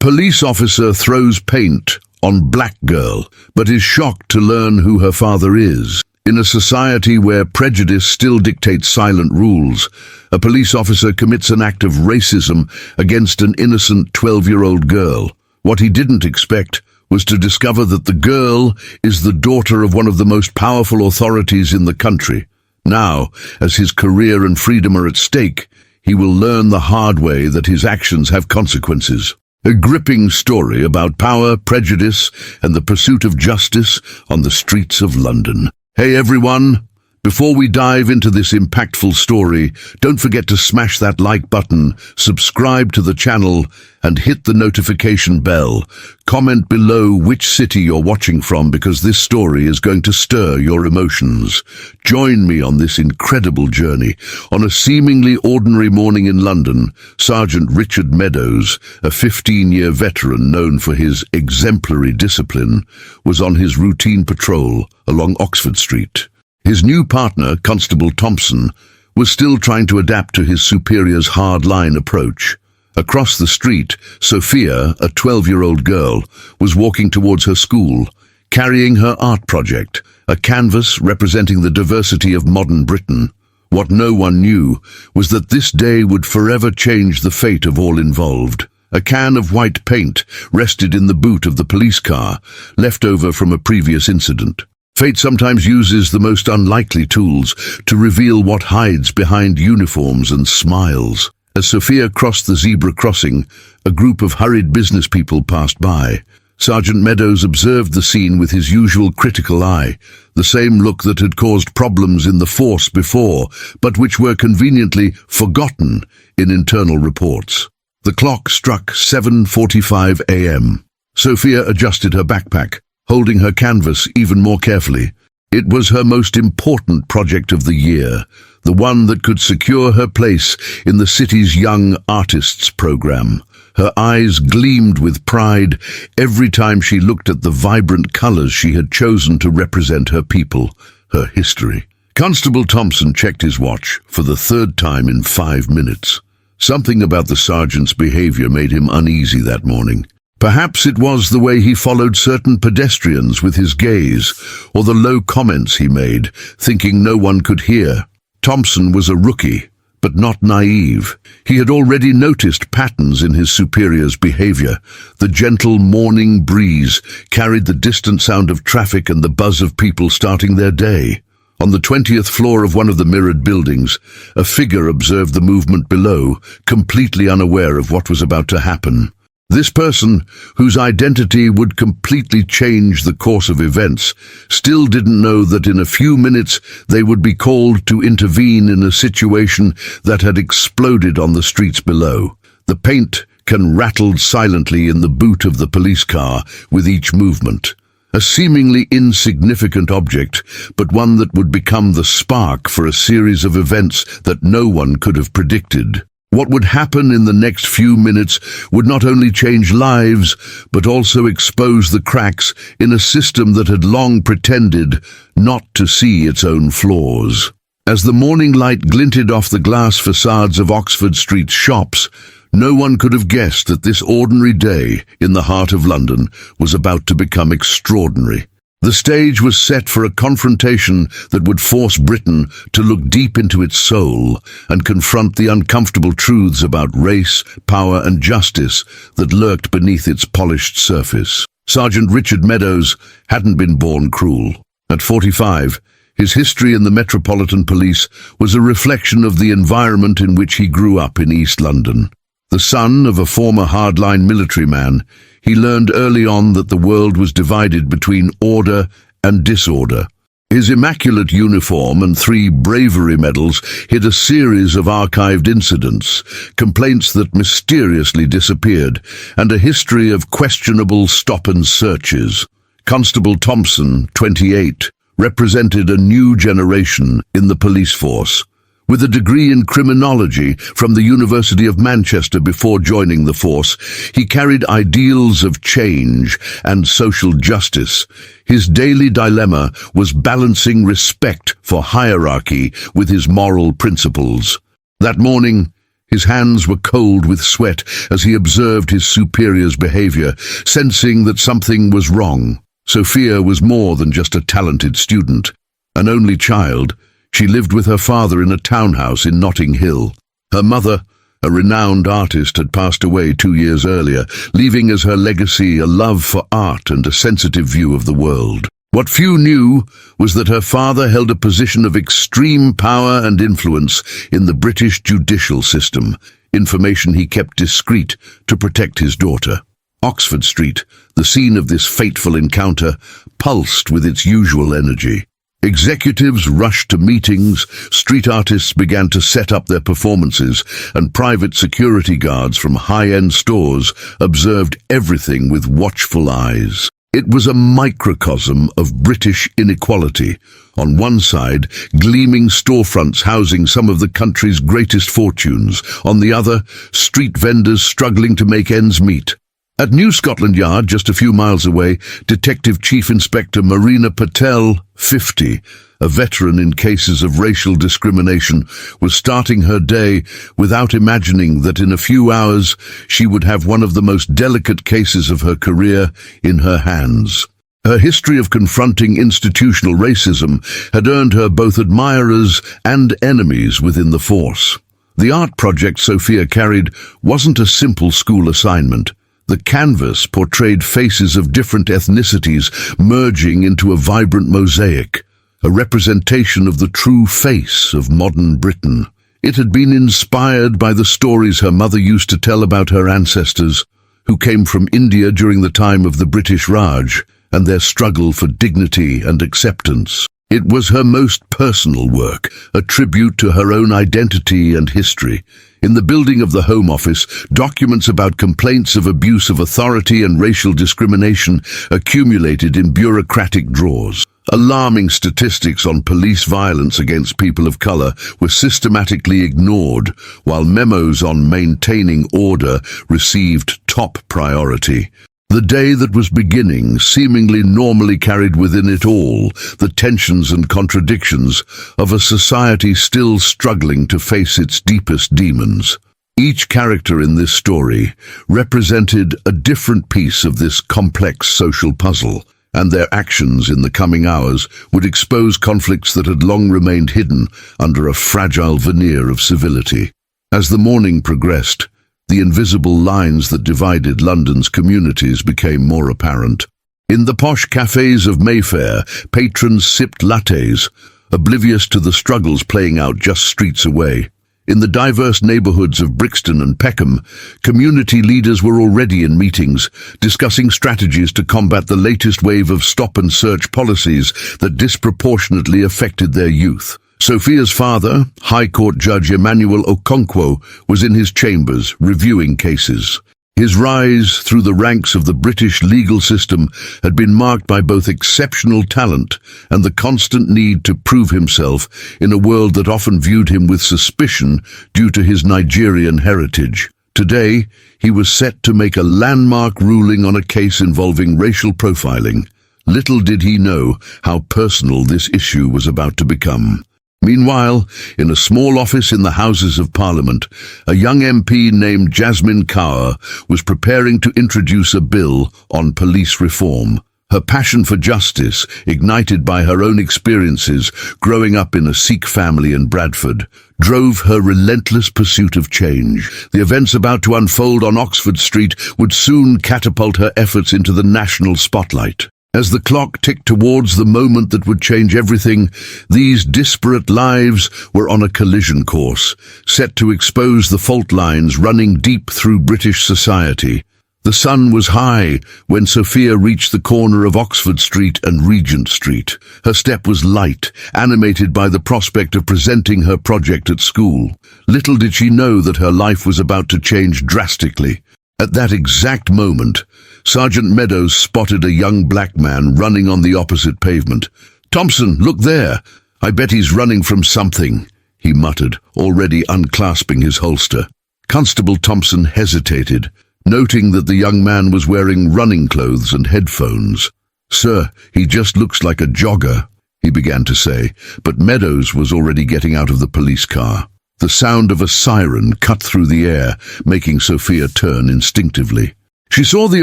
Police officer throws paint on black girl, but is shocked to learn who her father is. In a society where prejudice still dictates silent rules, a police officer commits an act of racism against an innocent 12-year-old girl. What he didn't expect was to discover that the girl is the daughter of one of the most powerful authorities in the country. Now, as his career and freedom are at stake, he will learn the hard way that his actions have consequences. A gripping story about power, prejudice, and the pursuit of justice on the streets of London. Hey everyone! Before we dive into this impactful story, don't forget to smash that like button, subscribe to the channel, and hit the notification bell. Comment below which city you're watching from, because this story is going to stir your emotions. Join me on this incredible journey. On a seemingly ordinary morning in London, Sergeant Richard Meadows, a 15-year veteran known for his exemplary discipline, was on his routine patrol along Oxford Street. His new partner, Constable Thompson, was still trying to adapt to his superior's hard-line approach. Across the street, Sophia, a 12-year-old girl, was walking towards her school, carrying her art project, a canvas representing the diversity of modern Britain. What no one knew was that this day would forever change the fate of all involved. A can of white paint rested in the boot of the police car, left over from a previous incident. Fate sometimes uses the most unlikely tools to reveal what hides behind uniforms and smiles. As Sophia crossed the zebra crossing, a group of hurried business people passed by. Sergeant Meadows observed the scene with his usual critical eye, the same look that had caused problems in the force before, but which were conveniently forgotten in internal reports. The clock struck 7:45 a.m. Sophia adjusted her backpack, holding her canvas even more carefully. It was her most important project of the year, the one that could secure her place in the city's Young Artists program. Her eyes gleamed with pride every time she looked at the vibrant colors she had chosen to represent her people, her history. Constable Thompson checked his watch for the third time in 5 minutes. Something about the sergeant's behavior made him uneasy that morning. Perhaps it was the way he followed certain pedestrians with his gaze, or the low comments he made, thinking no one could hear. Thompson was a rookie, but not naive. He had already noticed patterns in his superior's behavior. The gentle morning breeze carried the distant sound of traffic and the buzz of people starting their day. On the 20th floor of one of the mirrored buildings, a figure observed the movement below, completely unaware of what was about to happen. This person, whose identity would completely change the course of events, still didn't know that in a few minutes they would be called to intervene in a situation that had exploded on the streets below. The paint can rattled silently in the boot of the police car with each movement. A seemingly insignificant object, but one that would become the spark for a series of events that no one could have predicted. What would happen in the next few minutes would not only change lives, but also expose the cracks in a system that had long pretended not to see its own flaws. As the morning light glinted off the glass facades of Oxford Street's shops, no one could have guessed that this ordinary day in the heart of London was about to become extraordinary. The stage was set for a confrontation that would force Britain to look deep into its soul and confront the uncomfortable truths about race, power and justice that lurked beneath its polished surface. Sergeant Richard Meadows hadn't been born cruel. At 45, his history in the Metropolitan Police was a reflection of the environment in which he grew up in East London. The son of a former hardline military man, he learned early on that the world was divided between order and disorder. His immaculate uniform and 3 bravery medals hid a series of archived incidents, complaints that mysteriously disappeared, and a history of questionable stop-and searches. Constable Thompson, 28, represented a new generation in the police force. With a degree in criminology from the University of Manchester before joining the force, he carried ideals of change and social justice. His daily dilemma was balancing respect for hierarchy with his moral principles. That morning, His hands were cold with sweat as he observed his superior's behavior, sensing that something was wrong. Sophia was more than just a talented student. An only child, she lived with her father in a townhouse in Notting Hill. Her mother, a renowned artist, had passed away 2 years earlier, leaving as her legacy a love for art and a sensitive view of the world. What few knew was that her father held a position of extreme power and influence in the British judicial system, information he kept discreet to protect his daughter. Oxford Street, the scene of this fateful encounter, pulsed with its usual energy. Executives rushed to meetings, street artists began to set up their performances, and private security guards from high-end stores observed everything with watchful eyes. It was a microcosm of British inequality. On one side, gleaming storefronts housing some of the country's greatest fortunes. On the other, street vendors struggling to make ends meet. At New Scotland Yard, just a few miles away, Detective Chief Inspector Marina Patel, 50, a veteran in cases of racial discrimination, was starting her day without imagining that in a few hours she would have one of the most delicate cases of her career in her hands. Her history of confronting institutional racism had earned her both admirers and enemies within the force. The art project Sophia carried wasn't a simple school assignment. The canvas portrayed faces of different ethnicities merging into a vibrant mosaic, a representation of the true face of modern Britain. It had been inspired by the stories her mother used to tell about her ancestors, who came from India during the time of the British Raj, and their struggle for dignity and acceptance. It was her most personal work, a tribute to her own identity and history. In the building of the Home Office, documents about complaints of abuse of authority and racial discrimination accumulated in bureaucratic drawers. Alarming statistics on police violence against people of color were systematically ignored, while memos on maintaining order received top priority. The day that was beginning seemingly normally carried within it all the tensions and contradictions of a society still struggling to face its deepest demons. Each character in this story represented a different piece of this complex social puzzle, and their actions in the coming hours would expose conflicts that had long remained hidden under a fragile veneer of civility. As the morning progressed, the invisible lines that divided London's communities became more apparent. In the posh cafes of Mayfair, patrons sipped lattes, oblivious to the struggles playing out just streets away. In the diverse neighbourhoods of Brixton and Peckham, community leaders were already in meetings, discussing strategies to combat the latest wave of stop-and-search policies that disproportionately affected their youth. Sophia's father, High Court Judge Emmanuel Okonkwo, was in his chambers reviewing cases. His rise through the ranks of the British legal system had been marked by both exceptional talent and the constant need to prove himself in a world that often viewed him with suspicion due to his Nigerian heritage. Today, he was set to make a landmark ruling on a case involving racial profiling. Little did he know how personal this issue was about to become. Meanwhile, in a small office in the Houses of Parliament, a young MP named Jasmine Kaur was preparing to introduce a bill on police reform. Her passion for justice, ignited by her own experiences growing up in a Sikh family in Bradford, drove her relentless pursuit of change. The events about to unfold on Oxford Street would soon catapult her efforts into the national spotlight. As the clock ticked towards the moment that would change everything, these disparate lives were on a collision course, set to expose the fault lines running deep through British society. The sun was high when Sophia reached the corner of Oxford Street and Regent Street. Her step was light, animated by the prospect of presenting her project at school. Little did she know that her life was about to change drastically. At that exact moment, Sergeant Meadows spotted a young black man running on the opposite pavement. "Thompson, look there! I bet he's running from something," he muttered, already unclasping his holster. Constable Thompson hesitated, noting that the young man was wearing running clothes and headphones. "Sir, he just looks like a jogger," he began to say, but Meadows was already getting out of the police car. The sound of a siren cut through the air, making Sophia turn instinctively. She saw the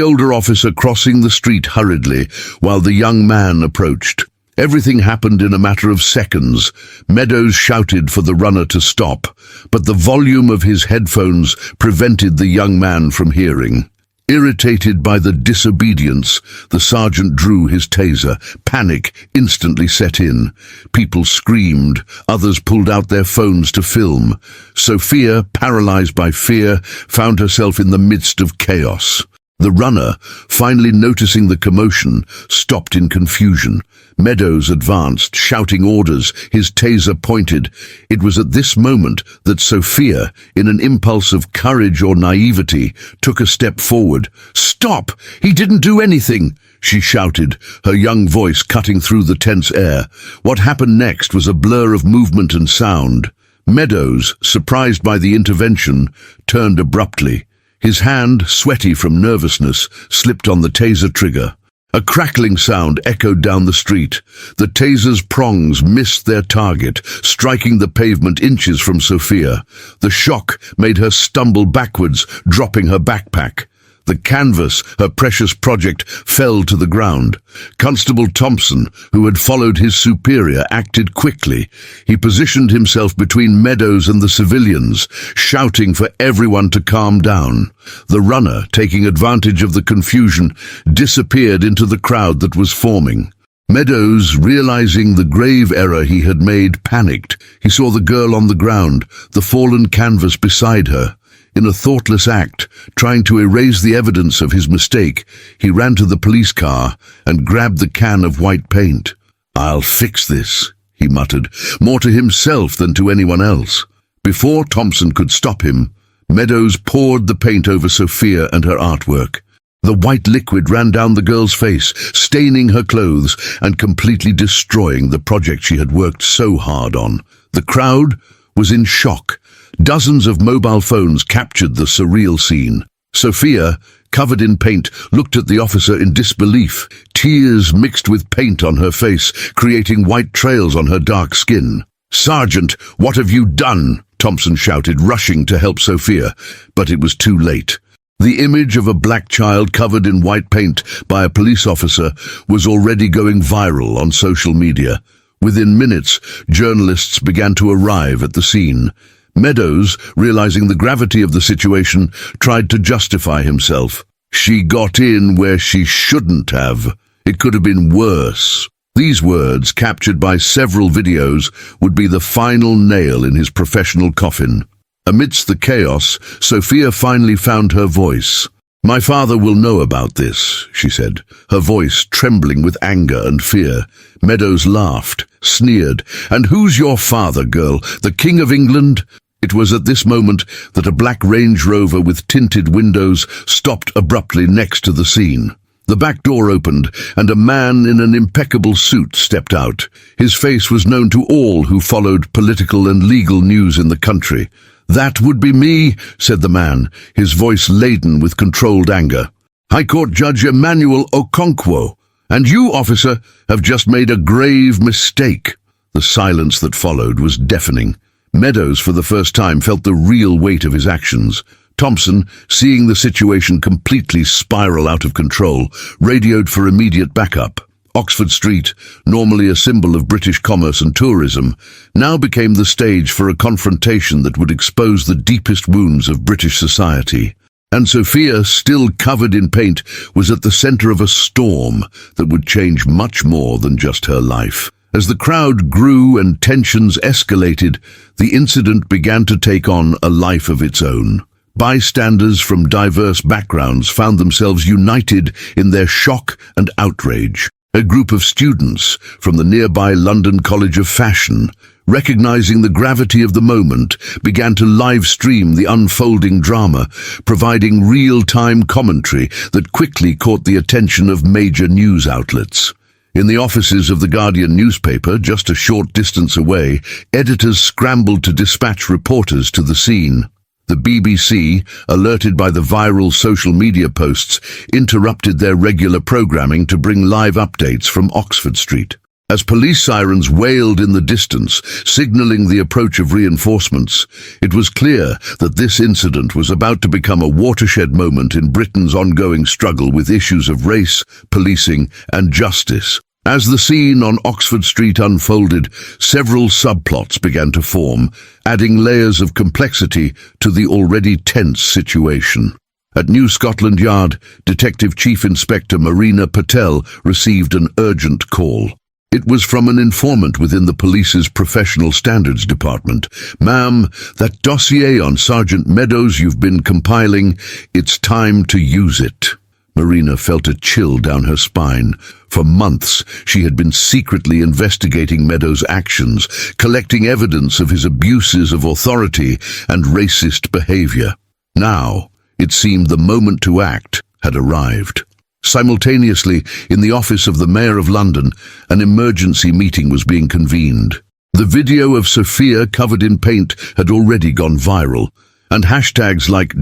older officer crossing the street hurriedly while the young man approached. Everything happened in a matter of seconds. Meadows shouted for the runner to stop, but the volume of his headphones prevented the young man from hearing. Irritated by the disobedience, the sergeant drew his taser. Panic instantly set in. People screamed, others pulled out their phones to film. Sophia, paralyzed by fear, found herself in the midst of chaos. The runner, finally noticing the commotion, stopped in confusion. Meadows advanced, shouting orders, his taser pointed. It was at this moment that Sophia, in an impulse of courage or naivety, took a step forward. "Stop! He didn't do anything!" she shouted, her young voice cutting through the tense air. What happened next was a blur of movement and sound. Meadows, surprised by the intervention, turned abruptly. His hand, sweaty from nervousness, slipped on the taser trigger. A crackling sound echoed down the street. The taser's prongs missed their target, striking the pavement inches from Sophia. The shock made her stumble backwards, dropping her backpack. The canvas, her precious project, fell to the ground. Constable Thompson, who had followed his superior, acted quickly. He positioned himself between Meadows and the civilians, shouting for everyone to calm down. The runner, taking advantage of the confusion, disappeared into the crowd that was forming. Meadows, realizing the grave error he had made, panicked. He saw the girl on the ground, the fallen canvas beside her. In a thoughtless act, trying to erase the evidence of his mistake, he ran to the police car and grabbed the can of white paint. "I'll fix this," he muttered, more to himself than to anyone else. Before Thompson could stop him, Meadows poured the paint over Sophia and her artwork. The white liquid ran down the girl's face, staining her clothes and completely destroying the project she had worked so hard on. The crowd was in shock. Dozens of mobile phones captured the surreal scene. Sophia, covered in paint, looked at the officer in disbelief. Tears mixed with paint on her face, creating white trails on her dark skin. "Sergeant, what have you done?" Thompson shouted, rushing to help Sophia, but it was too late. The image of a black child covered in white paint by a police officer was already going viral on social media. Within minutes, journalists began to arrive at the scene. Meadows, realizing the gravity of the situation, tried to justify himself. "She got in where she shouldn't have. It could have been worse." These words, captured by several videos, would be the final nail in his professional coffin. Amidst the chaos, Sophia finally found her voice. "My father will know about this," she said, her voice trembling with anger and fear. Meadows laughed, sneered. "And who's your father, girl? The King of England?" It was at this moment that a black Range Rover with tinted windows stopped abruptly next to the scene. The back door opened, and a man in an impeccable suit stepped out. His face was known to all who followed political and legal news in the country. "That would be me," said the man, his voice laden with controlled anger. "High Court Judge Emmanuel Okonkwo, and you, officer, have just made a grave mistake." The silence that followed was deafening. Meadows, for the first time, felt the real weight of his actions. Thompson, seeing the situation completely spiral out of control, radioed for immediate backup. Oxford Street, normally a symbol of British commerce and tourism, now became the stage for a confrontation that would expose the deepest wounds of British society. And Sophia, still covered in paint, was at the center of a storm that would change much more than just her life. As the crowd grew and tensions escalated, the incident began to take on a life of its own. Bystanders from diverse backgrounds found themselves united in their shock and outrage. A group of students from the nearby London College of Fashion, recognizing the gravity of the moment, began to live stream the unfolding drama, providing real-time commentary that quickly caught the attention of major news outlets. In the offices of the Guardian newspaper, just a short distance away, editors scrambled to dispatch reporters to the scene. The BBC, alerted by the viral social media posts, interrupted their regular programming to bring live updates from Oxford Street. As police sirens wailed in the distance, signaling the approach of reinforcements, it was clear that this incident was about to become a watershed moment in Britain's ongoing struggle with issues of race, policing, and justice. As the scene on Oxford Street unfolded, several subplots began to form, adding layers of complexity to the already tense situation. At New Scotland Yard, Detective Chief Inspector Marina Patel received an urgent call. It was from an informant within the police's professional standards department. "Ma'am, that dossier on Sergeant Meadows you've been compiling, it's time to use it." Marina felt a chill down her spine. For months, she had been secretly investigating Meadows' actions, collecting evidence of his abuses of authority and racist behavior. Now, it seemed the moment to act had arrived. Simultaneously, in the office of the Mayor of London, an emergency meeting was being convened. The video of Sophia covered in paint had already gone viral, and hashtags like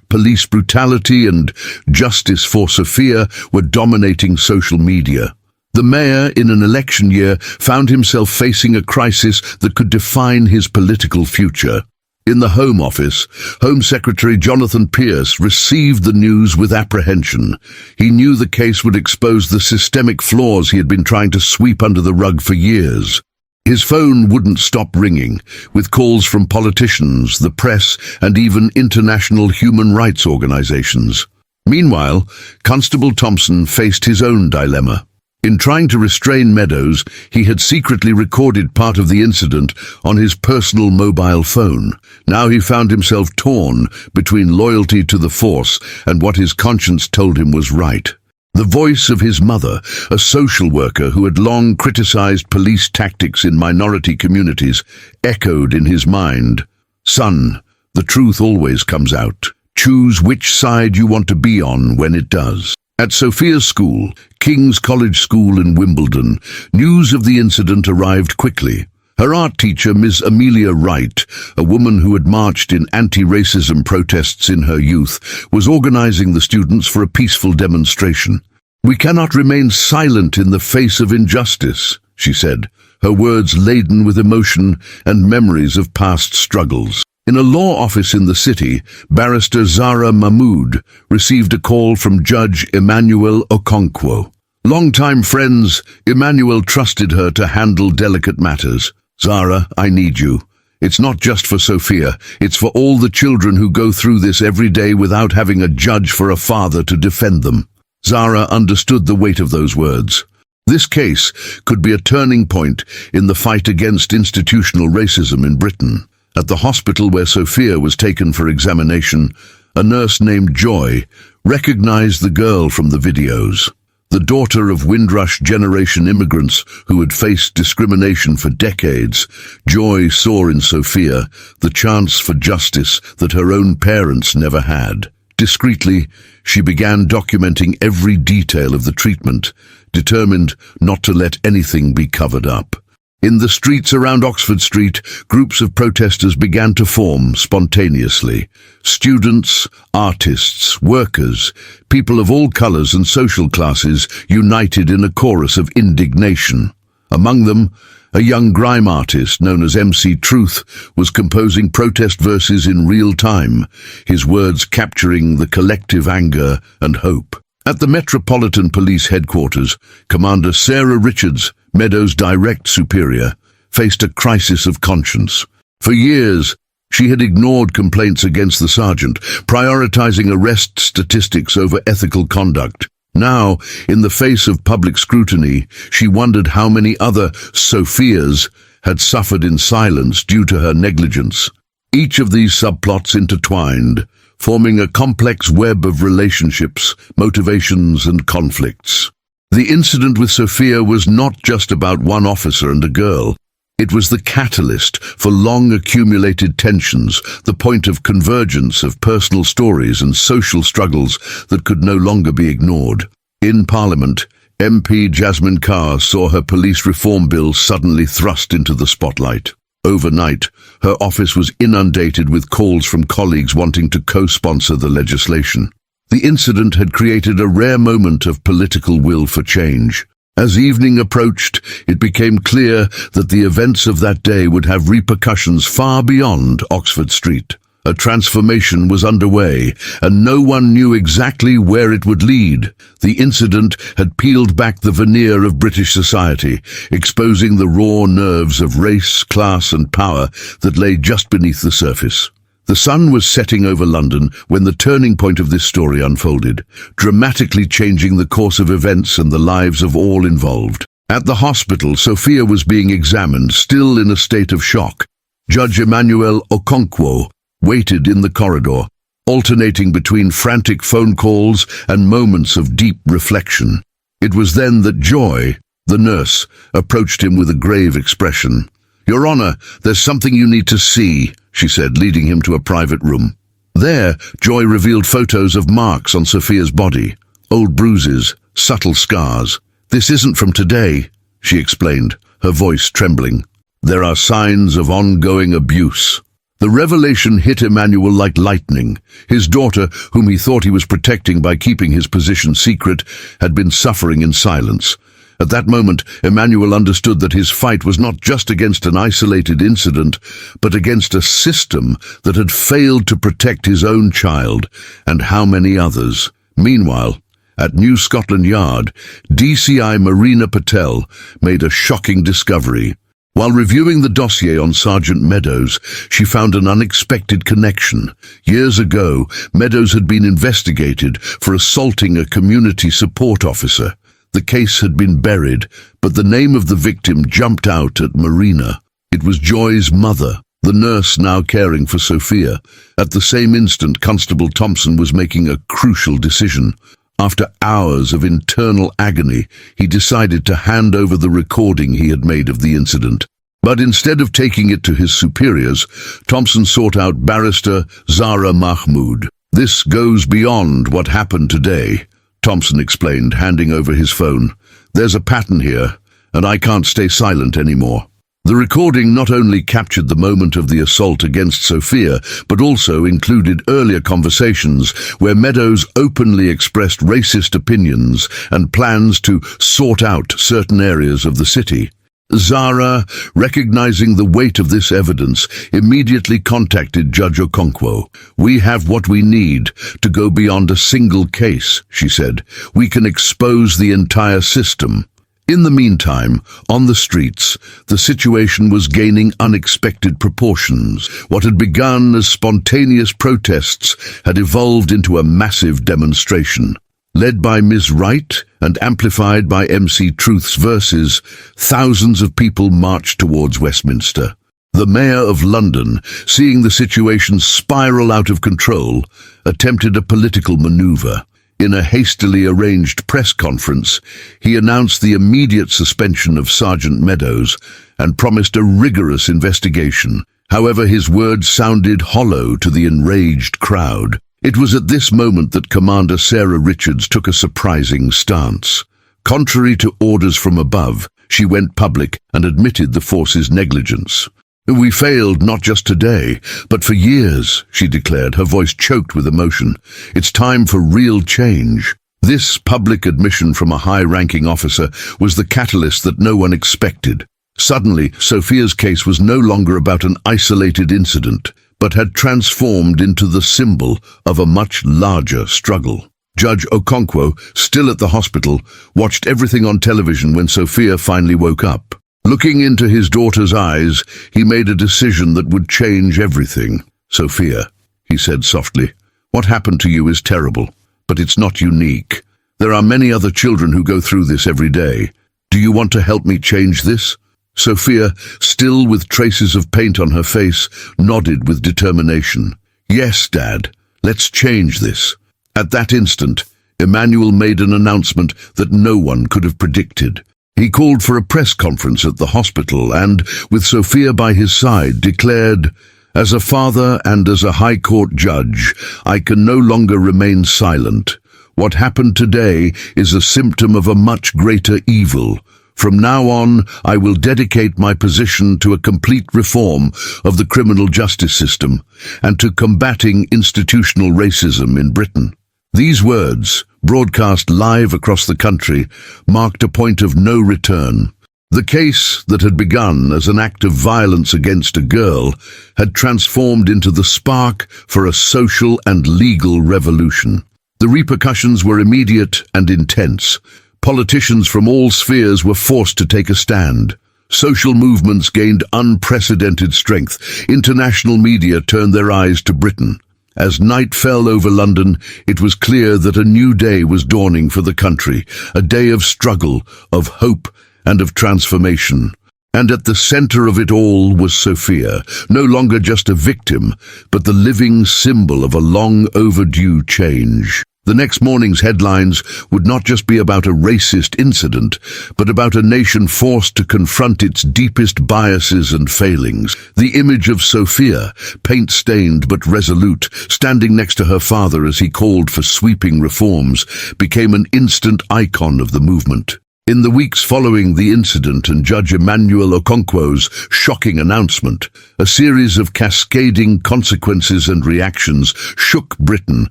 #police brutality and Justice for Sophia were dominating social media. The mayor, in an election year, found himself facing a crisis that could define his political future. In the Home Office, Home Secretary Jonathan Pearce received the news with apprehension. He knew the case would expose the systemic flaws he had been trying to sweep under the rug for years. His phone wouldn't stop ringing, with calls from politicians, the press, and even international human rights organizations. Meanwhile, Constable Thompson faced his own dilemma. In trying to restrain Meadows, he had secretly recorded part of the incident on his personal mobile phone. Now he found himself torn between loyalty to the force and what his conscience told him was right. The voice of his mother, a social worker who had long criticized police tactics in minority communities, echoed in his mind. "Son, the truth always comes out. Choose which side you want to be on when it does." At Sophia's school, King's College School in Wimbledon, news of the incident arrived quickly. Her art teacher, Ms. Amelia Wright, a woman who had marched in anti-racism protests in her youth, was organizing the students for a peaceful demonstration. "We cannot remain silent in the face of injustice," she said, her words laden with emotion and memories of past struggles. In a law office in the city, barrister Zara Mahmood received a call from Judge Emmanuel Okonkwo. Longtime friends, Emmanuel trusted her to handle delicate matters. "Zara, I need you. It's not just for Sophia, it's for all the children who go through this every day without having a judge for a father to defend them." Zara understood the weight of those words. This case could be a turning point in the fight against institutional racism in Britain. At the hospital where Sophia was taken for examination, a nurse named Joy recognized the girl from the videos. The daughter of Windrush generation immigrants who had faced discrimination for decades, Joy saw in Sophia the chance for justice that her own parents never had. Discreetly, she began documenting every detail of the treatment, determined not to let anything be covered up. In the streets around Oxford Street, groups of protesters began to form spontaneously. Students, artists, workers, people of all colours and social classes united in a chorus of indignation. Among them, a young grime artist known as MC Truth was composing protest verses in real time, his words capturing the collective anger and hope. At the Metropolitan Police headquarters, Commander Sarah Richards, Meadows' direct superior, faced a crisis of conscience. For years, she had ignored complaints against the sergeant, prioritizing arrest statistics over ethical conduct. Now, in the face of public scrutiny, she wondered how many other Sophias had suffered in silence due to her negligence. Each of these subplots intertwined, forming a complex web of relationships, motivations, and conflicts. The incident with Sophia was not just about one officer and a girl. It was the catalyst for long-accumulated tensions, the point of convergence of personal stories and social struggles that could no longer be ignored. In Parliament, MP Jasmine Carr saw her police reform bill suddenly thrust into the spotlight. Overnight, her office was inundated with calls from colleagues wanting to co-sponsor the legislation. The incident had created a rare moment of political will for change. As evening approached, it became clear that the events of that day would have repercussions far beyond Oxford Street. A transformation was underway, and no one knew exactly where it would lead. The incident had peeled back the veneer of British society, exposing the raw nerves of race, class and power that lay just beneath the surface. The sun was setting over London when the turning point of this story unfolded, dramatically changing the course of events and the lives of all involved. At the hospital, Sophia was being examined, still in a state of shock. Judge Emmanuel Okonkwo waited in the corridor, alternating between frantic phone calls and moments of deep reflection. It was then that Joy, the nurse, approached him with a grave expression. "Your Honor, there's something you need to see," she said, leading him to a private room. There, Joy revealed photos of marks on Sophia's body, old bruises, subtle scars. "This isn't from today," she explained, her voice trembling. "There are signs of ongoing abuse." The revelation hit Emmanuel like lightning. His daughter, whom he thought he was protecting by keeping his position secret, had been suffering in silence. At that moment, Emmanuel understood that his fight was not just against an isolated incident, but against a system that had failed to protect his own child, and how many others. Meanwhile, at New Scotland Yard, DCI Marina Patel made a shocking discovery. While reviewing the dossier on Sergeant Meadows, she found an unexpected connection. Years ago, Meadows had been investigated for assaulting a community support officer. The case had been buried, but the name of the victim jumped out at Marina. It was Joy's mother, the nurse now caring for Sophia. At the same instant, Constable Thompson was making a crucial decision. After hours of internal agony, he decided to hand over the recording he had made of the incident. But instead of taking it to his superiors, Thompson sought out Barrister Zara Mahmood. "This goes beyond what happened today," Thompson explained, handing over his phone. "There's a pattern here, and I can't stay silent anymore." The recording not only captured the moment of the assault against Sophia, but also included earlier conversations where Meadows openly expressed racist opinions and plans to sort out certain areas of the city. Zara, recognizing the weight of this evidence, immediately contacted Judge Okonkwo. "We have what we need to go beyond a single case," she said. "We can expose the entire system." In the meantime, on the streets, the situation was gaining unexpected proportions. What had begun as spontaneous protests had evolved into a massive demonstration. Led by Ms. Wright and amplified by MC Truth's verses, thousands of people marched towards Westminster. The Mayor of London, seeing the situation spiral out of control, attempted a political maneuver. In a hastily arranged press conference, he announced the immediate suspension of Sergeant Meadows and promised a rigorous investigation. However, his words sounded hollow to the enraged crowd. It was at this moment that Commander Sarah Richards took a surprising stance. Contrary to orders from above, she went public and admitted the force's negligence. "We failed not just today, but for years," she declared, her voice choked with emotion. "It's time for real change." This public admission from a high-ranking officer was the catalyst that no one expected. Suddenly, Sophia's case was no longer about an isolated incident, but had transformed into the symbol of a much larger struggle. Judge Okonkwo, still at the hospital, watched everything on television when Sophia finally woke up. Looking into his daughter's eyes, he made a decision that would change everything. "Sophia," he said softly, "what happened to you is terrible, but it's not unique. There are many other children who go through this every day. Do you want to help me change this?" Sophia, still with traces of paint on her face, nodded with determination. "Yes, Dad, let's change this." At that instant, Emmanuel made an announcement that no one could have predicted. He called for a press conference at the hospital and, with Sophia by his side, declared, "As a father and as a High Court judge, I can no longer remain silent. What happened today is a symptom of a much greater evil. From now on, I will dedicate my position to a complete reform of the criminal justice system and to combating institutional racism in Britain." These words, broadcast live across the country, marked a point of no return. The case that had begun as an act of violence against a girl had transformed into the spark for a social and legal revolution. The repercussions were immediate and intense. Politicians from all spheres were forced to take a stand. Social movements gained unprecedented strength. International media turned their eyes to Britain. As night fell over London, it was clear that a new day was dawning for the country, a day of struggle, of hope, and of transformation. And at the center of it all was Sophia, no longer just a victim, but the living symbol of a long overdue change. The next morning's headlines would not just be about a racist incident, but about a nation forced to confront its deepest biases and failings. The image of Sophia, paint-stained but resolute, standing next to her father as he called for sweeping reforms, became an instant icon of the movement. In the weeks following the incident and Judge Emmanuel Okonkwo's shocking announcement, a series of cascading consequences and reactions shook Britain,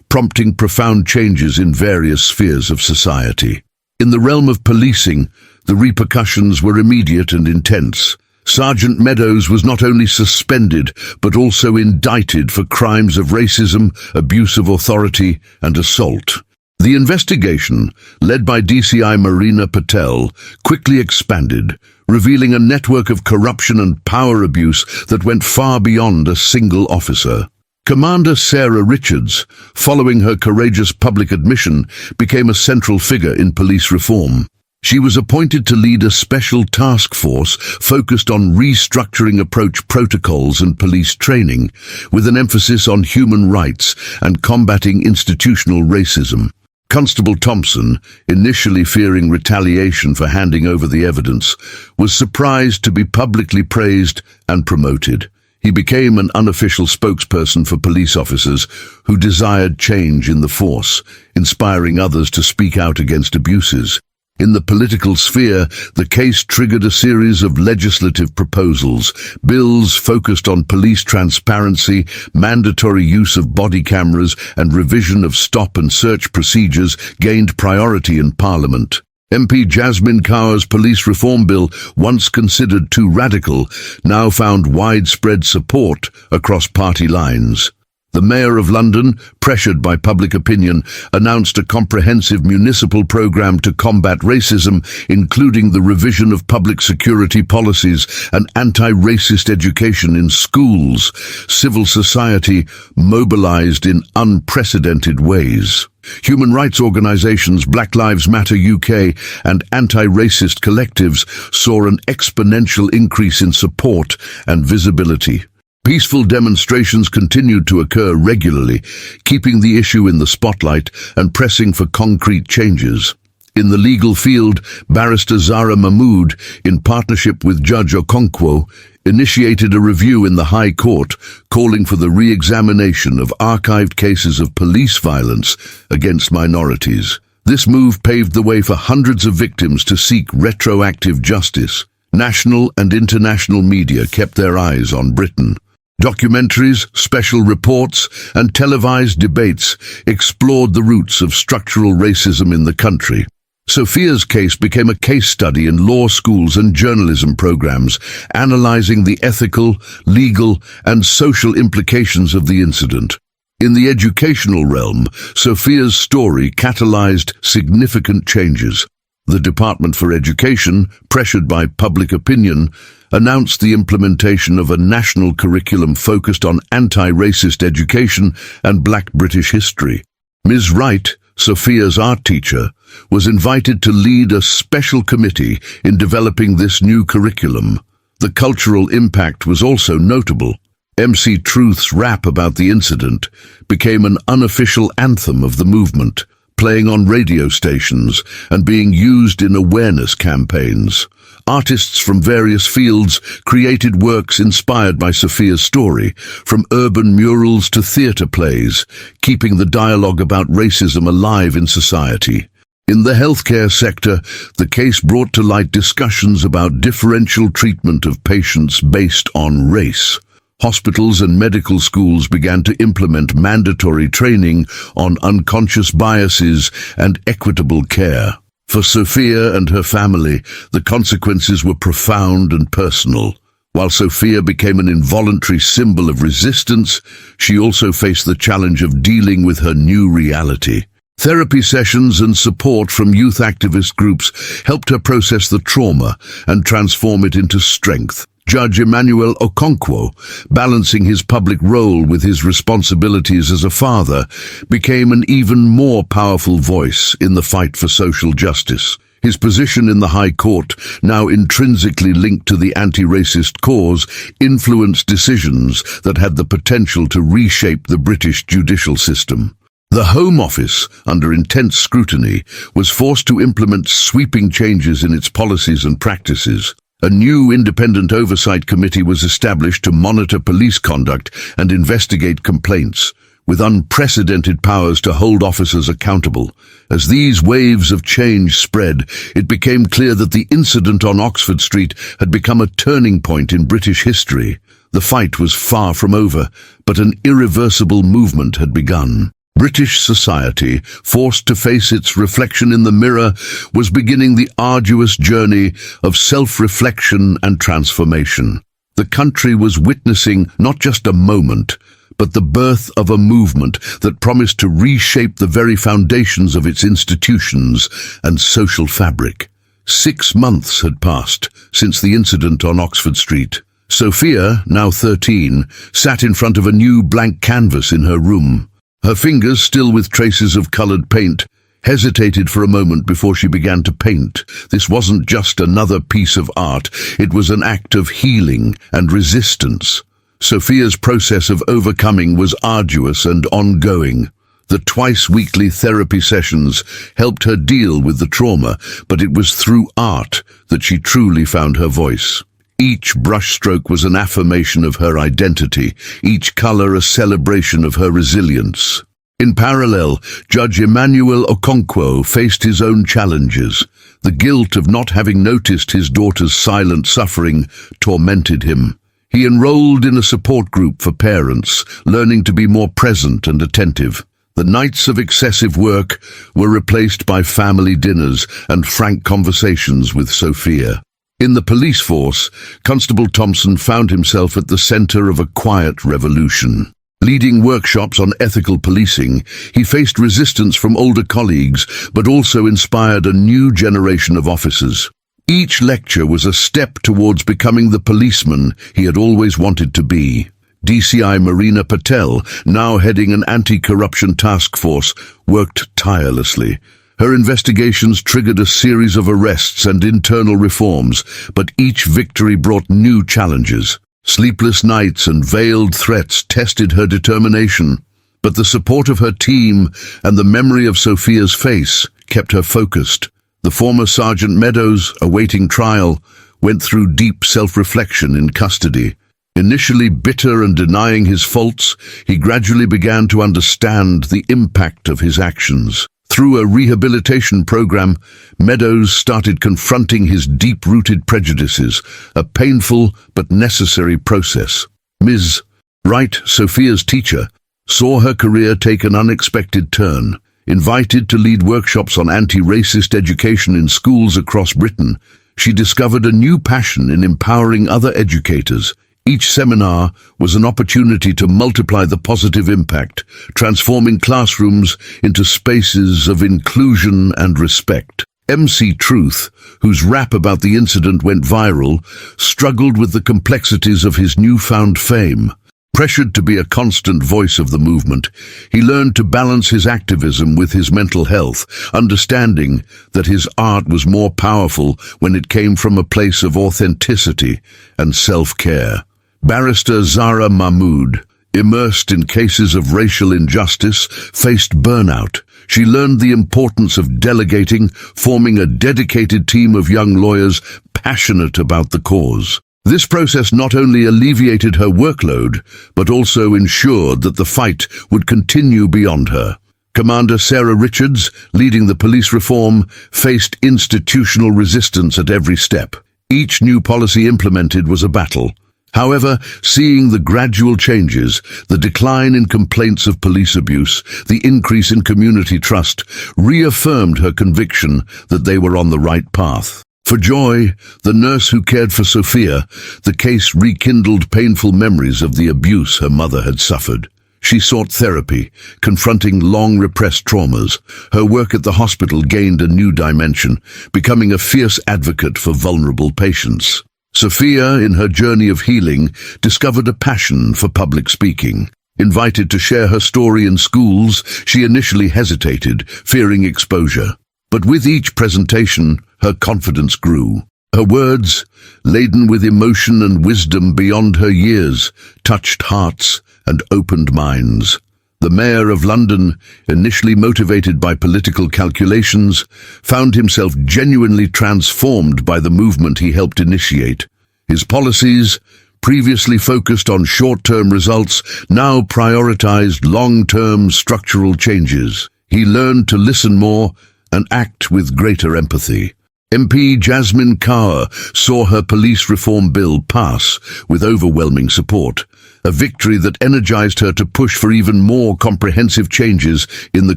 prompting profound changes in various spheres of society. In the realm of policing, the repercussions were immediate and intense. Sergeant Meadows was not only suspended, but also indicted for crimes of racism, abuse of authority, and assault. The investigation, led by DCI Marina Patel, quickly expanded, revealing a network of corruption and power abuse that went far beyond a single officer. Commander Sarah Richards, following her courageous public admission, became a central figure in police reform. She was appointed to lead a special task force focused on restructuring approach protocols and police training, with an emphasis on human rights and combating institutional racism. Constable Thompson, initially fearing retaliation for handing over the evidence, was surprised to be publicly praised and promoted. He became an unofficial spokesperson for police officers who desired change in the force, inspiring others to speak out against abuses. In the political sphere, the case triggered a series of legislative proposals. Bills focused on police transparency, mandatory use of body cameras, and revision of stop and search procedures gained priority in Parliament. MP Jasmine Kaur's police reform bill, once considered too radical, now found widespread support across party lines. The Mayor of London, pressured by public opinion, announced a comprehensive municipal programme to combat racism, including the revision of public security policies and anti-racist education in schools. Civil society mobilised in unprecedented ways. Human rights organisations Black Lives Matter UK and anti-racist collectives saw an exponential increase in support and visibility. Peaceful demonstrations continued to occur regularly, keeping the issue in the spotlight and pressing for concrete changes. In the legal field, Barrister Zara Mahmood, in partnership with Judge Okonkwo, initiated a review in the High Court calling for the re-examination of archived cases of police violence against minorities. This move paved the way for hundreds of victims to seek retroactive justice. National and international media kept their eyes on Britain. Documentaries, special reports, and televised debates explored the roots of structural racism in the country. Sophia's case became a case study in law schools and journalism programs, analysing the ethical, legal, and social implications of the incident. In the educational realm, Sophia's story catalysed significant changes. The Department for Education, pressured by public opinion, announced the implementation of a national curriculum focused on anti-racist education and Black British history. Ms. Wright, Sophia's art teacher, was invited to lead a special committee in developing this new curriculum. The cultural impact was also notable. MC Truth's rap about the incident became an unofficial anthem of the movement, playing on radio stations and being used in awareness campaigns. Artists from various fields created works inspired by Sophia's story, from urban murals to theatre plays, keeping the dialogue about racism alive in society. In the healthcare sector, the case brought to light discussions about differential treatment of patients based on race. Hospitals and medical schools began to implement mandatory training on unconscious biases and equitable care. For Sophia and her family, the consequences were profound and personal. While Sophia became an involuntary symbol of resistance, she also faced the challenge of dealing with her new reality. Therapy sessions and support from youth activist groups helped her process the trauma and transform it into strength. Judge Emmanuel Okonkwo, balancing his public role with his responsibilities as a father, became an even more powerful voice in the fight for social justice. His position in the High Court, now intrinsically linked to the anti-racist cause, influenced decisions that had the potential to reshape the British judicial system. The Home Office, under intense scrutiny, was forced to implement sweeping changes in its policies and practices. A new independent oversight committee was established to monitor police conduct and investigate complaints, with unprecedented powers to hold officers accountable. As these waves of change spread, it became clear that the incident on Oxford Street had become a turning point in British history. The fight was far from over, but an irreversible movement had begun. British society, forced to face its reflection in the mirror, was beginning the arduous journey of self-reflection and transformation. The country was witnessing not just a moment, but the birth of a movement that promised to reshape the very foundations of its institutions and social fabric. 6 months had passed since the incident on Oxford Street. Sophia, now 13, sat in front of a new blank canvas in her room. Her fingers, still with traces of colored paint, hesitated for a moment before she began to paint. This wasn't just another piece of art, it was an act of healing and resistance. Sophia's process of overcoming was arduous and ongoing. The twice-weekly therapy sessions helped her deal with the trauma, but it was through art that she truly found her voice. Each brushstroke was an affirmation of her identity, each color a celebration of her resilience. In parallel, Judge Emmanuel Okonkwo faced his own challenges. The guilt of not having noticed his daughter's silent suffering tormented him. He enrolled in a support group for parents, learning to be more present and attentive. The nights of excessive work were replaced by family dinners and frank conversations with Sophia. In the police force, Constable Thompson found himself at the center of a quiet revolution. Leading workshops on ethical policing, he faced resistance from older colleagues, but also inspired a new generation of officers. Each lecture was a step towards becoming the policeman he had always wanted to be. DCI Marina Patel, now heading an anti-corruption task force, worked tirelessly. Her investigations triggered a series of arrests and internal reforms, but each victory brought new challenges. Sleepless nights and veiled threats tested her determination, but the support of her team and the memory of Sophia's face kept her focused. The former Sergeant Meadows, awaiting trial, went through deep self-reflection in custody. Initially bitter and denying his faults, he gradually began to understand the impact of his actions. Through a rehabilitation program, Meadows started confronting his deep-rooted prejudices, a painful but necessary process. Ms. Wright, Sophia's teacher, saw her career take an unexpected turn. Invited to lead workshops on anti-racist education in schools across Britain, she discovered a new passion in empowering other educators. Each seminar was an opportunity to multiply the positive impact, transforming classrooms into spaces of inclusion and respect. MC Truth, whose rap about the incident went viral, struggled with the complexities of his newfound fame. Pressured to be a constant voice of the movement, he learned to balance his activism with his mental health, understanding that his art was more powerful when it came from a place of authenticity and self-care. Barrister Zara Mahmood, immersed in cases of racial injustice, faced burnout. She learned the importance of delegating, forming a dedicated team of young lawyers passionate about the cause. This process not only alleviated her workload, but also ensured that the fight would continue beyond her. Commander Sarah Richards, leading the police reform, faced institutional resistance at every step. Each new policy implemented was a battle. However, seeing the gradual changes, the decline in complaints of police abuse, the increase in community trust, reaffirmed her conviction that they were on the right path. For Joy, the nurse who cared for Sophia, the case rekindled painful memories of the abuse her mother had suffered. She sought therapy, confronting long-repressed traumas. Her work at the hospital gained a new dimension, becoming a fierce advocate for vulnerable patients. Sophia, in her journey of healing, discovered a passion for public speaking. Invited to share her story in schools, she initially hesitated, fearing exposure. But with each presentation, her confidence grew. Her words, laden with emotion and wisdom beyond her years, touched hearts and opened minds. The Mayor of London, initially motivated by political calculations, found himself genuinely transformed by the movement he helped initiate. His policies, previously focused on short-term results, now prioritized long-term structural changes. He learned to listen more and act with greater empathy. MP Jasmine Kaur saw her police reform bill pass with overwhelming support, a victory that energized her to push for even more comprehensive changes in the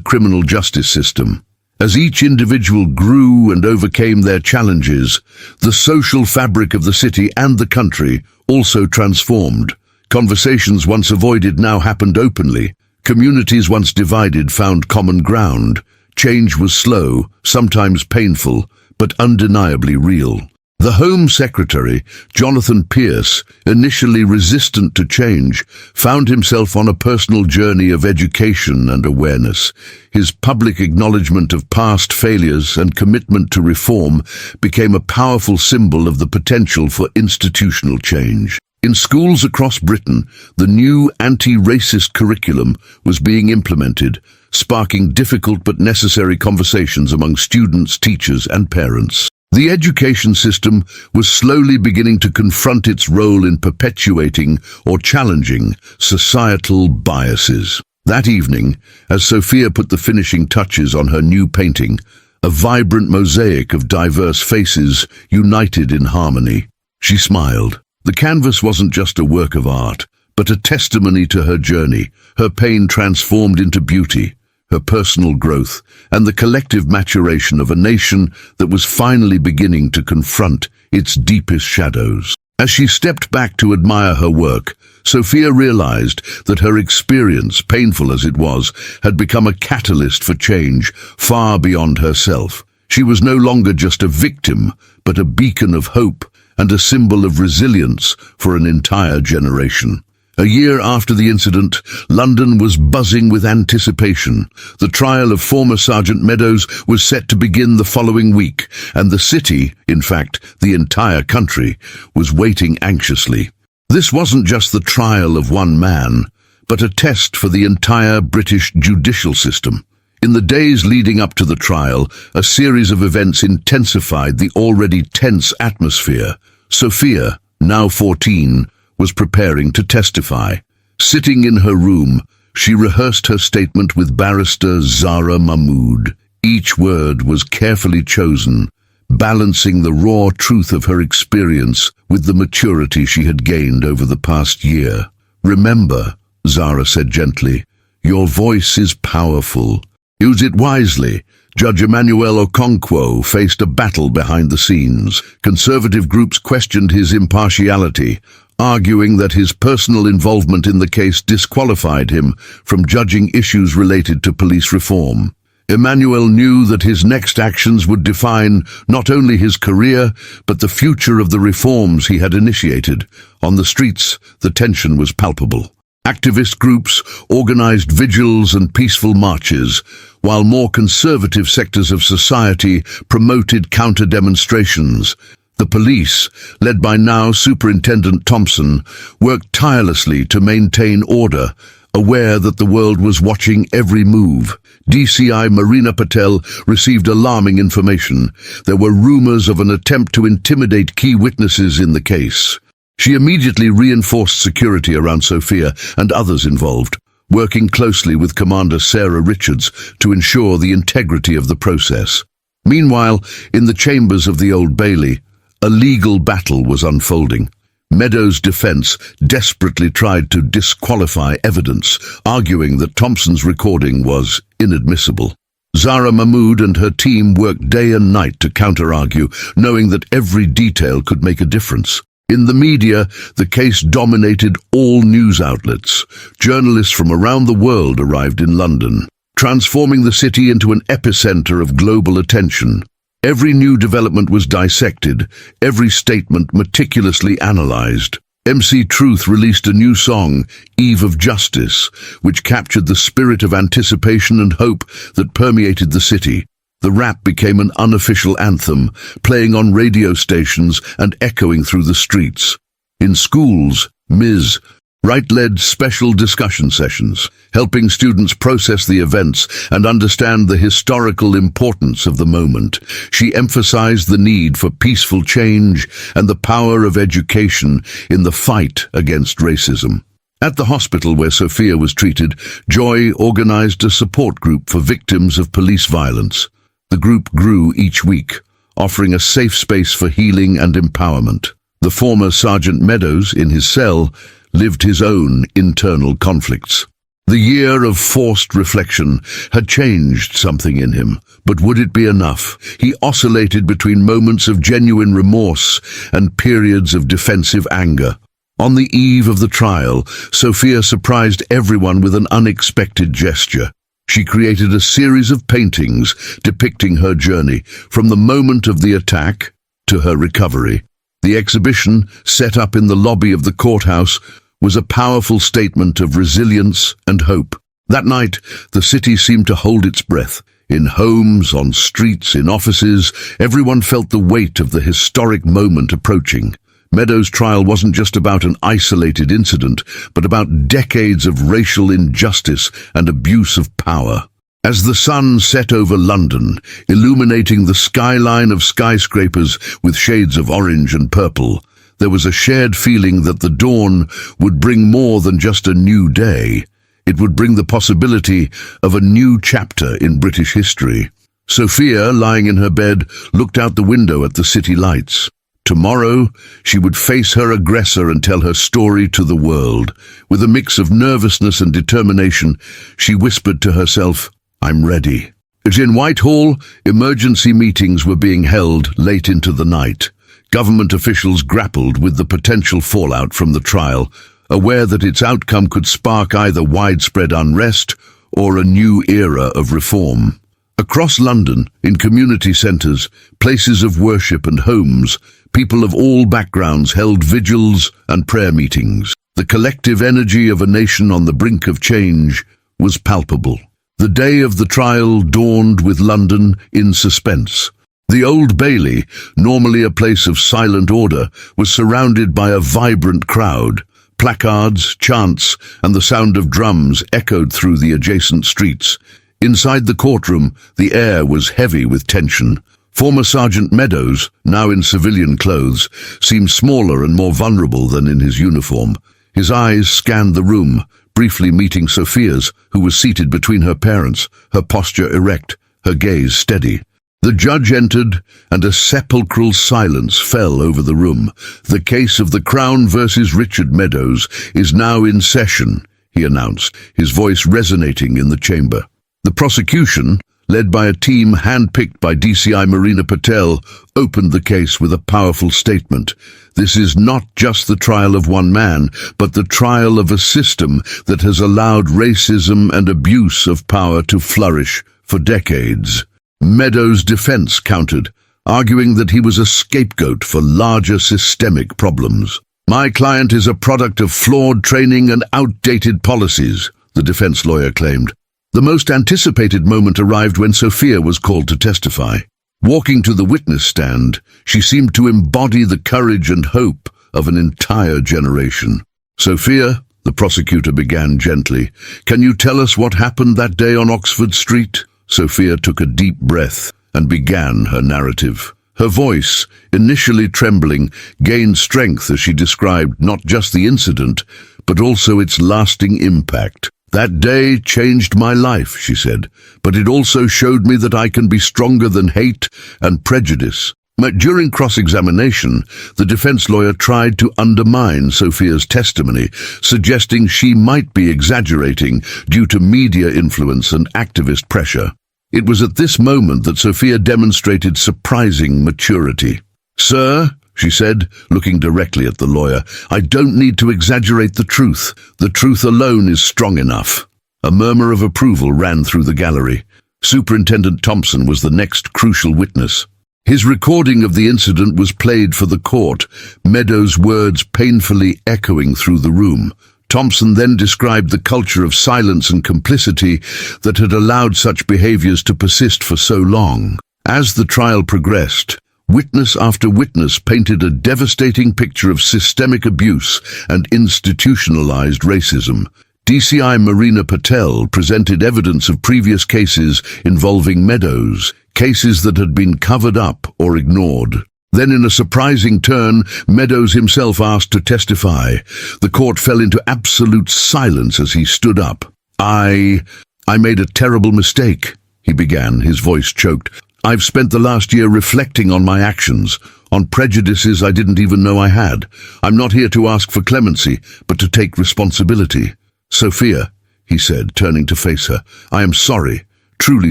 criminal justice system. As each individual grew and overcame their challenges, the social fabric of the city and the country also transformed. Conversations once avoided now happened openly. Communities once divided found common ground. Change was slow, sometimes painful, but undeniably real. The Home Secretary, Jonathan Pierce, initially resistant to change, found himself on a personal journey of education and awareness. His public acknowledgement of past failures and commitment to reform became a powerful symbol of the potential for institutional change. In schools across Britain, the new anti-racist curriculum was being implemented, sparking difficult but necessary conversations among students, teachers, and parents. The education system was slowly beginning to confront its role in perpetuating or challenging societal biases. That evening, as Sophia put the finishing touches on her new painting, a vibrant mosaic of diverse faces united in harmony, she smiled. The canvas wasn't just a work of art, but a testimony to her journey, her pain transformed into beauty, her personal growth, and the collective maturation of a nation that was finally beginning to confront its deepest shadows. As she stepped back to admire her work, Sophia realized that her experience, painful as it was, had become a catalyst for change far beyond herself. She was no longer just a victim, but a beacon of hope and a symbol of resilience for an entire generation. A year after the incident, London was buzzing with anticipation. The trial of former Sergeant Meadows was set to begin the following week, and the city, in fact, the entire country, was waiting anxiously. This wasn't just the trial of one man, but a test for the entire British judicial system. In the days leading up to the trial, a series of events intensified the already tense atmosphere. Sophia, now 14, was preparing to testify. Sitting in her room, she rehearsed her statement with barrister Zara Mahmood. Each word was carefully chosen, balancing the raw truth of her experience with the maturity she had gained over the past year. "Remember," Zara said gently, "your voice is powerful. Use it wisely." Judge Emmanuel Okonkwo faced a battle behind the scenes. Conservative groups questioned his impartiality, arguing that his personal involvement in the case disqualified him from judging issues related to police reform. Emmanuel knew that his next actions would define not only his career, but the future of the reforms he had initiated. On the streets, the tension was palpable. Activist groups organized vigils and peaceful marches, while more conservative sectors of society promoted counter-demonstrations. The police, led by now Superintendent Thompson, worked tirelessly to maintain order, aware that the world was watching every move. DCI Marina Patel received alarming information. There were rumors of an attempt to intimidate key witnesses in the case. She immediately reinforced security around Sophia and others involved, working closely with Commander Sarah Richards to ensure the integrity of the process. Meanwhile, in the chambers of the Old Bailey, a legal battle was unfolding. Meadows' defense desperately tried to disqualify evidence, arguing that Thompson's recording was inadmissible. Zara Mahmood and her team worked day and night to counter-argue, knowing that every detail could make a difference. In the media, the case dominated all news outlets. Journalists from around the world arrived in London, transforming the city into an epicenter of global attention. Every new development was dissected, every statement meticulously analyzed. MC Truth released a new song, Eve of Justice, which captured the spirit of anticipation and hope that permeated the city. The rap became an unofficial anthem, playing on radio stations and echoing through the streets. In schools, Ms. Wright led special discussion sessions, helping students process the events and understand the historical importance of the moment. She emphasized the need for peaceful change and the power of education in the fight against racism. At the hospital where Sophia was treated, Joy organized a support group for victims of police violence. The group grew each week, offering a safe space for healing and empowerment. The former Sergeant Meadows, in his cell, lived his own internal conflicts. The year of forced reflection had changed something in him, but would it be enough? He oscillated between moments of genuine remorse and periods of defensive anger. On the eve of the trial, Sophia surprised everyone with an unexpected gesture. She created a series of paintings depicting her journey, from the moment of the attack to her recovery. The exhibition, set up in the lobby of the courthouse, was a powerful statement of resilience and hope. That night, the city seemed to hold its breath. In homes, on streets, in offices, everyone felt the weight of the historic moment approaching. Meadows' trial wasn't just about an isolated incident, but about decades of racial injustice and abuse of power. As the sun set over London, illuminating the skyline of skyscrapers with shades of orange and purple, there was a shared feeling that the dawn would bring more than just a new day. It would bring the possibility of a new chapter in British history. Sophia, lying in her bed, looked out the window at the city lights. Tomorrow, she would face her aggressor and tell her story to the world. With a mix of nervousness and determination, she whispered to herself, "I'm ready." In Whitehall, emergency meetings were being held late into the night. Government officials grappled with the potential fallout from the trial, aware that its outcome could spark either widespread unrest or a new era of reform. Across London, in community centres, places of worship and homes, people of all backgrounds held vigils and prayer meetings. The collective energy of a nation on the brink of change was palpable. The day of the trial dawned with London in suspense. The Old Bailey, normally a place of silent order, was surrounded by a vibrant crowd. Placards, chants, and the sound of drums echoed through the adjacent streets. Inside the courtroom, the air was heavy with tension. Former Sergeant Meadows, now in civilian clothes, seemed smaller and more vulnerable than in his uniform. His eyes scanned the room, briefly meeting Sophia's, who was seated between her parents, her posture erect, her gaze steady. The judge entered, and a sepulchral silence fell over the room. "The case of the Crown versus Richard Meadows is now in session," he announced, his voice resonating in the chamber. The prosecution, led by a team handpicked by DCI Marina Patel, opened the case with a powerful statement. This is not just the trial of one man, but the trial of a system that has allowed racism and abuse of power to flourish for decades. Meadows' defense countered, arguing that he was a scapegoat for larger systemic problems. "My client is a product of flawed training and outdated policies," the defense lawyer claimed. The most anticipated moment arrived when Sophia was called to testify. Walking to the witness stand, she seemed to embody the courage and hope of an entire generation. "Sophia," the prosecutor began gently, "can you tell us what happened that day on Oxford Street?" Sophia took a deep breath and began her narrative. Her voice, initially trembling, gained strength as she described not just the incident, but also its lasting impact. "That day changed my life," she said, "but it also showed me that I can be stronger than hate and prejudice." But during cross-examination, the defense lawyer tried to undermine Sophia's testimony, suggesting she might be exaggerating due to media influence and activist pressure. It was at this moment that Sophia demonstrated surprising maturity. "Sir," she said, looking directly at the lawyer, "I don't need to exaggerate the truth. The truth alone is strong enough." A murmur of approval ran through the gallery. Superintendent Thompson was the next crucial witness. His recording of the incident was played for the court, Meadows' words painfully echoing through the room. Thompson then described the culture of silence and complicity that had allowed such behaviors to persist for so long. As the trial progressed, witness after witness painted a devastating picture of systemic abuse and institutionalized racism. DCI Marina Patel presented evidence of previous cases involving Meadows, cases that had been covered up or ignored. Then, in a surprising turn, Meadows himself asked to testify. The court fell into absolute silence as he stood up. I made a terrible mistake," he began, his voice choked. "I've spent the last year reflecting on my actions, on prejudices I didn't even know I had. I'm not here to ask for clemency, but to take responsibility." "Sophia," he said, turning to face her, "I am sorry, truly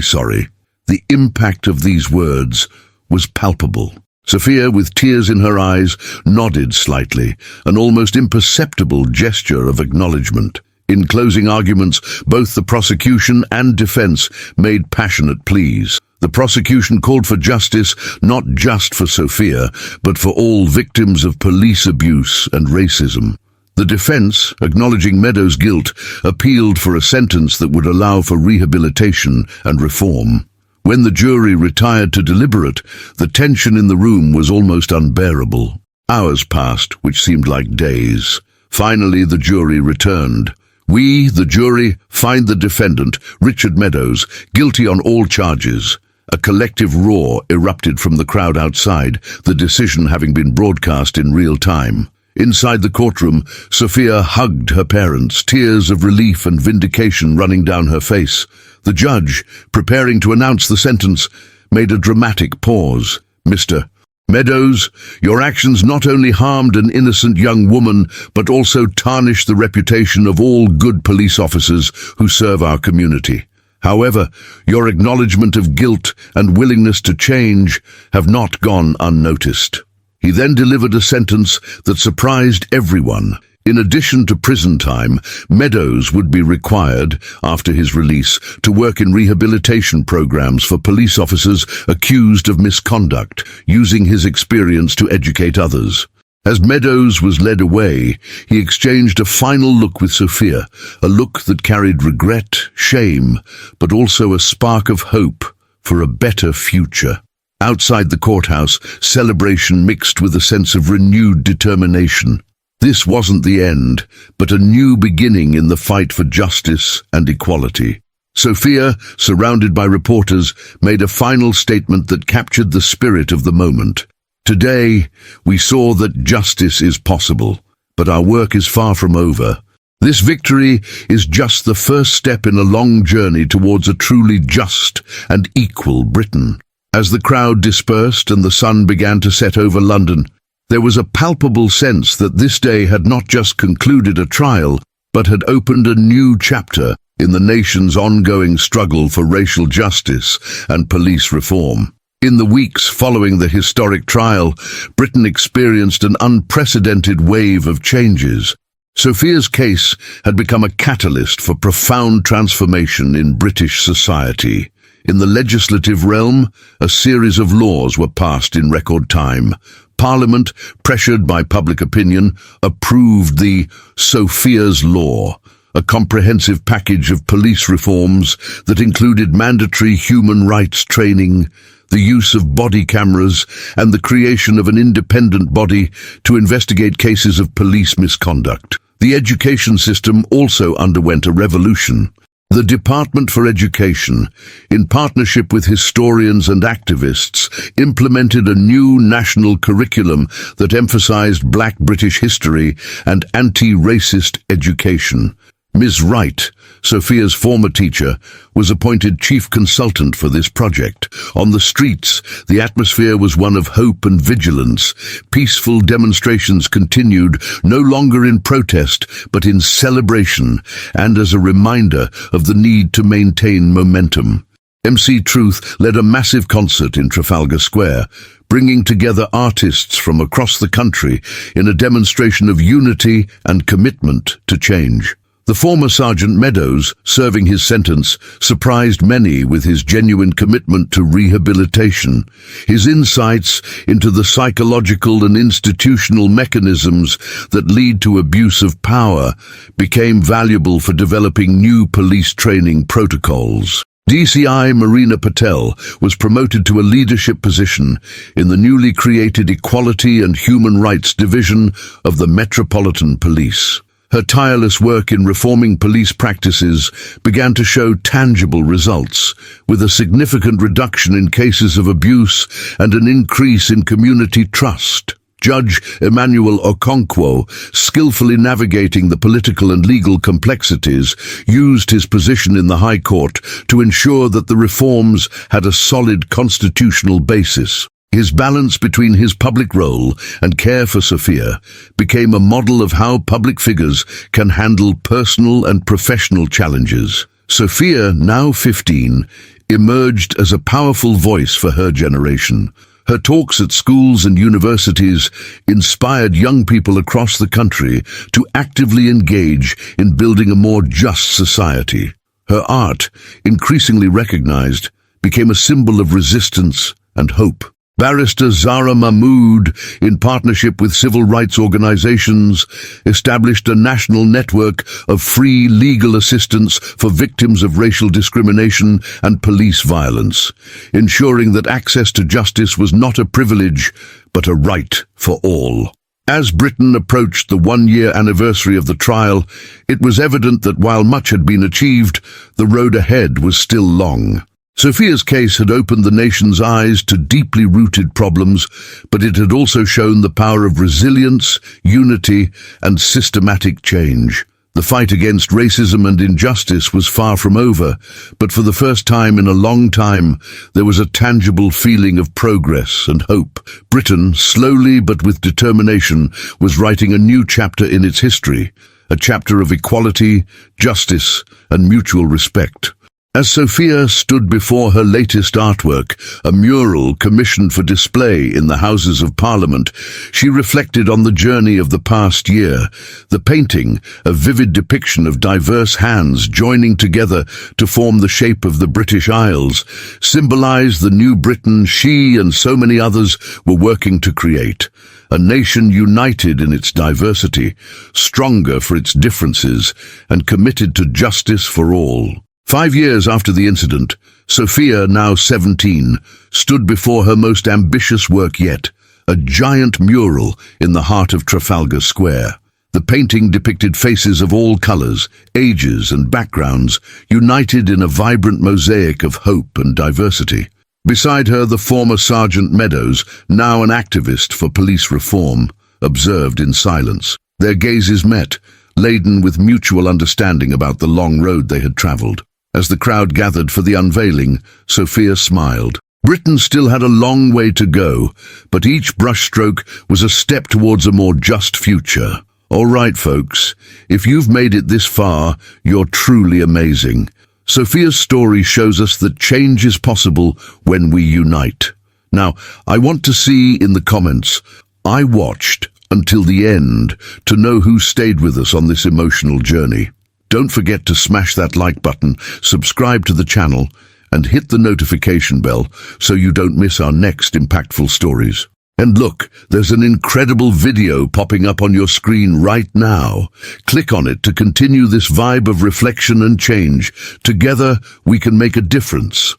sorry." The impact of these words was palpable. Sophia, with tears in her eyes, nodded slightly, an almost imperceptible gesture of acknowledgement. In closing arguments, both the prosecution and defense made passionate pleas. The prosecution called for justice not just for Sophia, but for all victims of police abuse and racism. The defense, acknowledging Meadows' guilt, appealed for a sentence that would allow for rehabilitation and reform. When the jury retired to deliberate, the tension in the room was almost unbearable. Hours passed, which seemed like days. Finally, the jury returned. "We, the jury, find the defendant, Richard Meadows, guilty on all charges." A collective roar erupted from the crowd outside, the decision having been broadcast in real time. Inside the courtroom, Sophia hugged her parents, tears of relief and vindication running down her face. The judge, preparing to announce the sentence, made a dramatic pause. "Mr. Meadows, your actions not only harmed an innocent young woman, but also tarnished the reputation of all good police officers who serve our community. However, your acknowledgement of guilt and willingness to change have not gone unnoticed." He then delivered a sentence that surprised everyone. In addition to prison time, Meadows would be required, after his release, to work in rehabilitation programs for police officers accused of misconduct, using his experience to educate others. As Meadows was led away, he exchanged a final look with Sophia, a look that carried regret, shame, but also a spark of hope for a better future. Outside the courthouse, celebration mixed with a sense of renewed determination. This wasn't the end, but a new beginning in the fight for justice and equality. Sophia, surrounded by reporters, made a final statement that captured the spirit of the moment. "Today, we saw that justice is possible, but our work is far from over. This victory is just the first step in a long journey towards a truly just and equal Britain." As the crowd dispersed and the sun began to set over London, there was a palpable sense that this day had not just concluded a trial, but had opened a new chapter in the nation's ongoing struggle for racial justice and police reform. In the weeks following the historic trial, Britain experienced an unprecedented wave of changes. Sophia's case had become a catalyst for profound transformation in British society. In the legislative realm, a series of laws were passed in record time. Parliament, pressured by public opinion, approved the Sophia's Law, a comprehensive package of police reforms that included mandatory human rights training, the use of body cameras, and the creation of an independent body to investigate cases of police misconduct. The education system also underwent a revolution. The Department for Education, in partnership with historians and activists, implemented a new national curriculum that emphasized Black British history and anti-racist education. Ms. Wright, Sophia's former teacher, was appointed chief consultant for this project. On the streets, the atmosphere was one of hope and vigilance. Peaceful demonstrations continued, no longer in protest, but in celebration, and as a reminder of the need to maintain momentum. MC Truth led a massive concert in Trafalgar Square, bringing together artists from across the country in a demonstration of unity and commitment to change. The former Sergeant Meadows, serving his sentence, surprised many with his genuine commitment to rehabilitation. His insights into the psychological and institutional mechanisms that lead to abuse of power became valuable for developing new police training protocols. DCI Marina Patel was promoted to a leadership position in the newly created Equality and Human Rights Division of the Metropolitan Police. Her tireless work in reforming police practices began to show tangible results, with a significant reduction in cases of abuse and an increase in community trust. Judge Emmanuel Okonkwo, skillfully navigating the political and legal complexities, used his position in the High Court to ensure that the reforms had a solid constitutional basis. His balance between his public role and care for Sophia became a model of how public figures can handle personal and professional challenges. Sophia, now 15, emerged as a powerful voice for her generation. Her talks at schools and universities inspired young people across the country to actively engage in building a more just society. Her art, increasingly recognized, became a symbol of resistance and hope. Barrister Zara Mahmood, in partnership with civil rights organizations, established a national network of free legal assistance for victims of racial discrimination and police violence, ensuring that access to justice was not a privilege, but a right for all. As Britain approached the one-year anniversary of the trial, it was evident that while much had been achieved, the road ahead was still long. Sophia's case had opened the nation's eyes to deeply rooted problems, but it had also shown the power of resilience, unity, and systematic change. The fight against racism and injustice was far from over, but for the first time in a long time, there was a tangible feeling of progress and hope. Britain, slowly but with determination, was writing a new chapter in its history, a chapter of equality, justice, and mutual respect. As Sophia stood before her latest artwork, a mural commissioned for display in the Houses of Parliament, she reflected on the journey of the past year. The painting, a vivid depiction of diverse hands joining together to form the shape of the British Isles, symbolized the new Britain she and so many others were working to create. A nation united in its diversity, stronger for its differences, and committed to justice for all. 5 years after the incident, Sophia, now 17, stood before her most ambitious work yet, a giant mural in the heart of Trafalgar Square. The painting depicted faces of all colors, ages, and backgrounds, united in a vibrant mosaic of hope and diversity. Beside her, the former Sergeant Meadows, now an activist for police reform, observed in silence. Their gazes met, laden with mutual understanding about the long road they had traveled. As the crowd gathered for the unveiling, Sophia smiled. Britain still had a long way to go, but each brushstroke was a step towards a more just future. All right, folks, if you've made it this far, you're truly amazing. Sophia's story shows us that change is possible when we unite. Now, I want to see in the comments, I watched until the end to know who stayed with us on this emotional journey. Don't forget to smash that like button, subscribe to the channel, and hit the notification bell so you don't miss our next impactful stories. And look, there's an incredible video popping up on your screen right now. Click on it to continue this vibe of reflection and change. Together, we can make a difference.